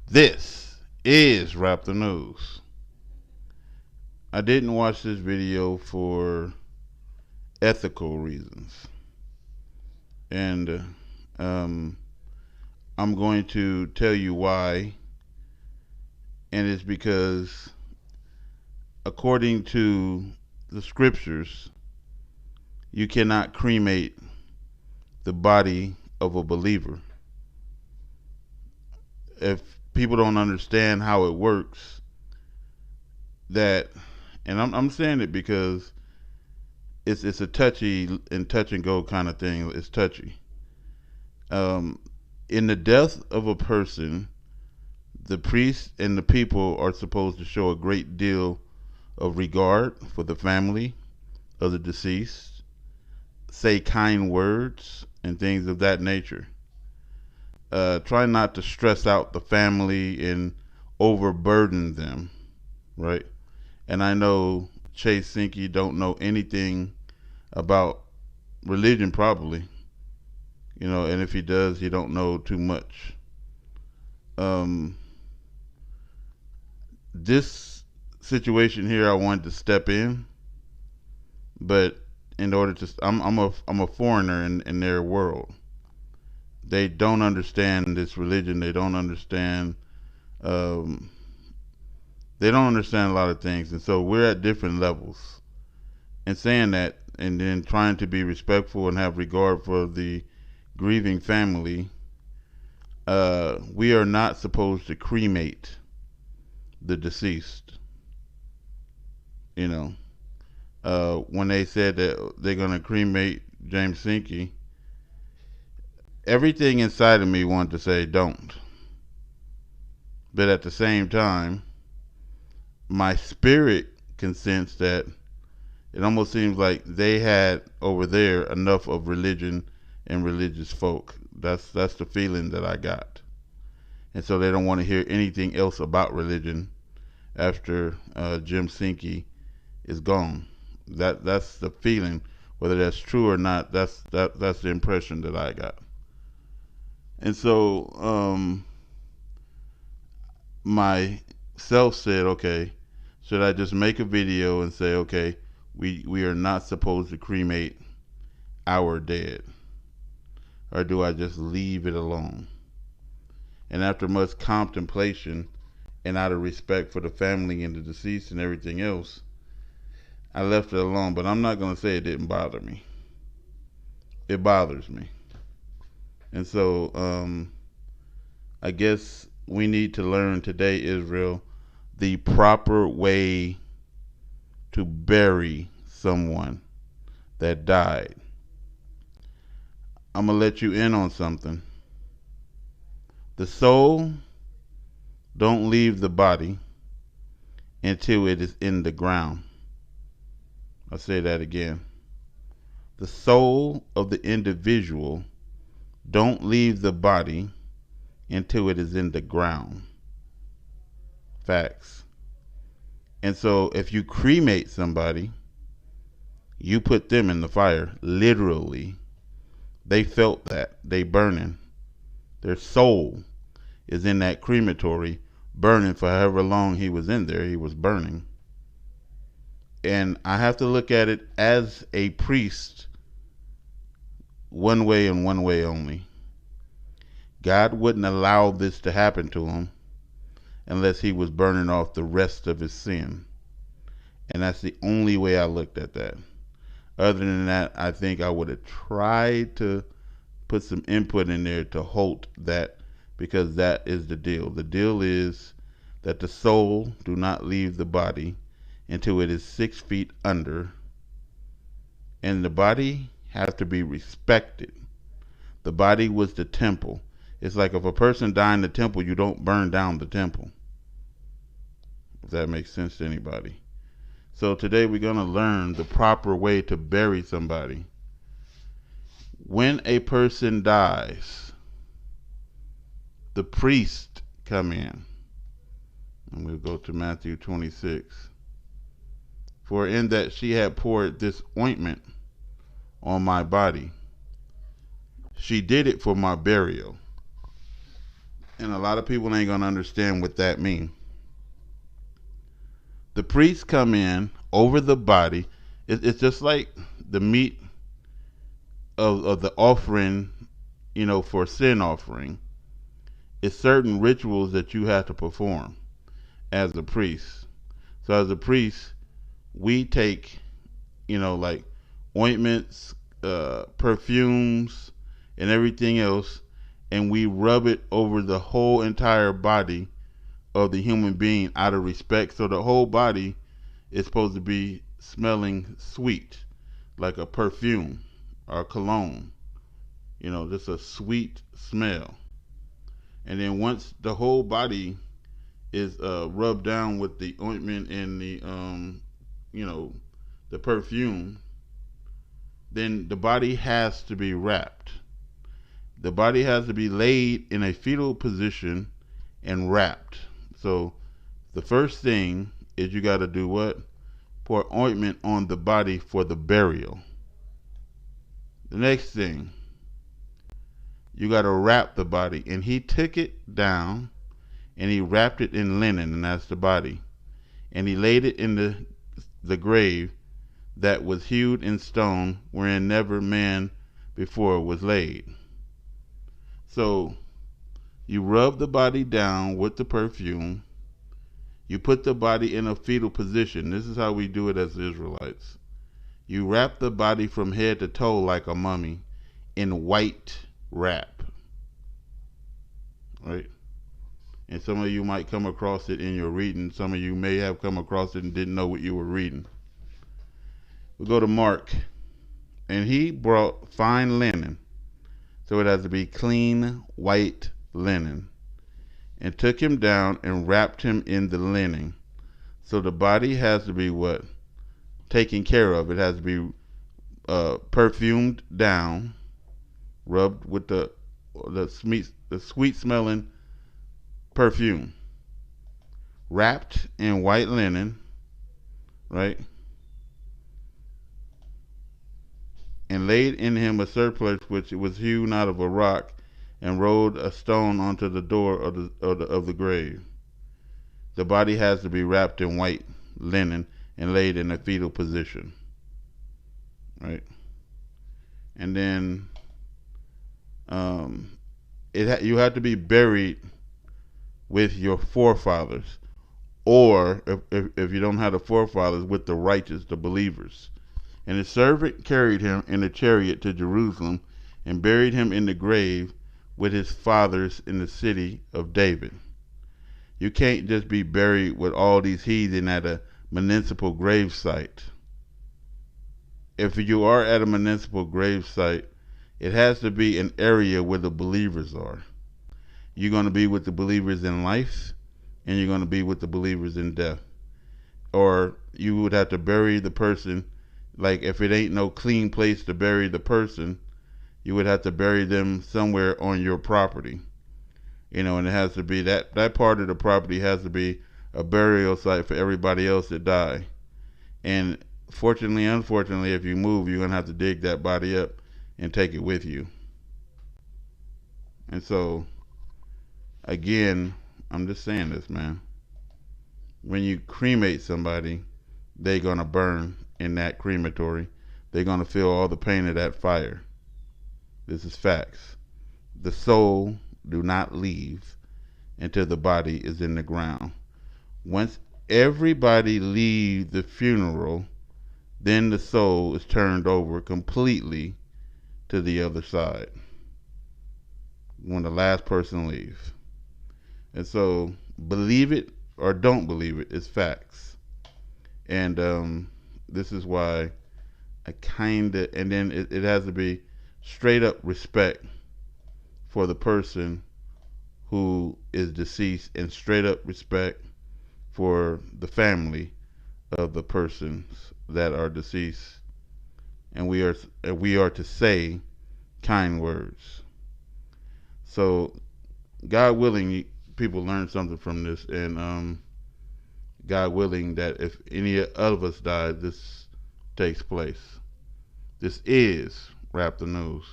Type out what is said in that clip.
This is Wrap the News. I didn't watch this video for ethical reasons. And I'm going to tell you why. And it's because, according to the scriptures, you cannot cremate the body of a believer. If people don't understand how it works, and I'm saying it because it's a touchy and touch and go kind of thing. It's touchy. In the death of a person, the priest and the people are supposed to show a great deal of regard for the family of the deceased, say kind words and things of that nature. Try not to stress out the family and overburden them, right? And I know Chase Sinky don't know anything about religion, probably, and if he does, he don't know too much. This situation here, I wanted to step in, but in order to, I'm a foreigner in their world. They don't understand this religion. They don't understand. They don't understand a lot of things, and so we're at different levels. And saying that, and then trying to be respectful and have regard for the grieving family, we are not supposed to cremate the deceased. When they said that they're going to cremate James Sinky, everything inside of me wanted to say don't. But at the same time, my spirit can sense that it almost seems like they had over there enough of religion and religious folk. That's the feeling that I got. And so they don't want to hear anything else about religion after Jim Sinky is gone. That's the feeling. Whether that's true or not, that's the impression that I got. And so myself said, okay, should I just make a video and say, okay, we are not supposed to cremate our dead? Or do I just leave it alone? And after much contemplation and out of respect for the family and the deceased and everything else, I left it alone. But I'm not going to say it didn't bother me. It bothers me. And so I guess we need to learn today, Israel, the proper way to bury someone that died. I'm going to let you in on something. The soul don't leave the body until it is in the ground. I'll say that again. The soul of the individual don't leave the body until it is in the ground. Facts. And so if you cremate somebody, you put them in the fire, literally. They felt that. They burning. Their soul is in that crematory, burning for however long he was in there. He was burning. And I have to look at it as a priest, one way and one way only. God wouldn't allow this to happen to him unless he was burning off the rest of his sin. And that's the only way I looked at that. Other than that, I think I would have tried to put some input in there to halt that, because that is the deal. The deal is that the soul do not leave the body until it is 6 feet under, and the body has to be respected. The body was the temple. It's like if a person died in the temple, you don't burn down the temple. If that makes sense to anybody. So today we're going to learn the proper way to bury somebody. When a person dies, the priest come in. And we'll go to Matthew 26. For in that she had poured this ointment on my body, she did it for my burial. And a lot of people ain't gonna understand what that means. The priests come in over the body. It's just like the meat of the offering, for sin offering. It's certain rituals that you have to perform as a priest. So as a priest, we take, like ointments, perfumes, and everything else, and we rub it over the whole entire body of the human being out of respect. So the whole body is supposed to be smelling sweet, like a perfume or cologne, just a sweet smell. And then once the whole body is rubbed down with the ointment and you know, the perfume, then the body has to be wrapped. The body has to be laid in a fetal position and wrapped. So the first thing is you got to do what? Pour ointment on the body for the burial. The next thing, you got to wrap the body. And he took it down and he wrapped it in linen, and that's the body. And he laid it in the grave that was hewed in stone, wherein never man before was laid. So you rub the body down with the perfume. You put the body in a fetal position. This is how we do it as Israelites. You wrap the body from head to toe like a mummy in white wrap. Right? And some of you might come across it in your reading. Some of you may have come across it and didn't know what you were reading. We go to Mark. And he brought fine linen. So it has to be clean, white linen. And took him down and wrapped him in the linen. So the body has to be what? Taken care of. It has to be perfumed down, rubbed with the sweet smelling perfume, wrapped in white linen, right? And laid in him a surplice which was hewn out of a rock, and rolled a stone onto the door of the grave. The body has to be wrapped in white linen and laid in a fetal position, right? And then you have to be buried with your forefathers, or if you don't have the forefathers, with the righteous, the believers. And his servant carried him in a chariot to Jerusalem and buried him in the grave with his fathers in the city of David. You can't just be buried with all these heathen at a municipal grave site. If you are at a municipal grave site, it has to be an area where the believers are. You're going to be with the believers in life, and you're going to be with the believers in death. Or you would have to bury the person, like if it ain't no clean place to bury the person, you would have to bury them somewhere on your property. And it has to be that part of the property has to be a burial site for everybody else that died. And fortunately, unfortunately, if you move, you're going to have to dig that body up and take it with you. And so, again, I'm just saying this, man. When you cremate somebody, they're going to burn in that crematory. They're going to feel all the pain of that fire. This is facts. The soul do not leave until the body is in the ground. Once everybody leaves the funeral, then the soul is turned over completely to the other side when the last person leaves. And so, believe it or don't believe it, it's facts. And this is why I kinda, and then it has to be straight up respect for the person who is deceased, and straight up respect for the family of the persons that are deceased. And we are to say kind words. So, God willing, people learn something from this, and God willing that if any of us die, this takes place. This is Rap the News.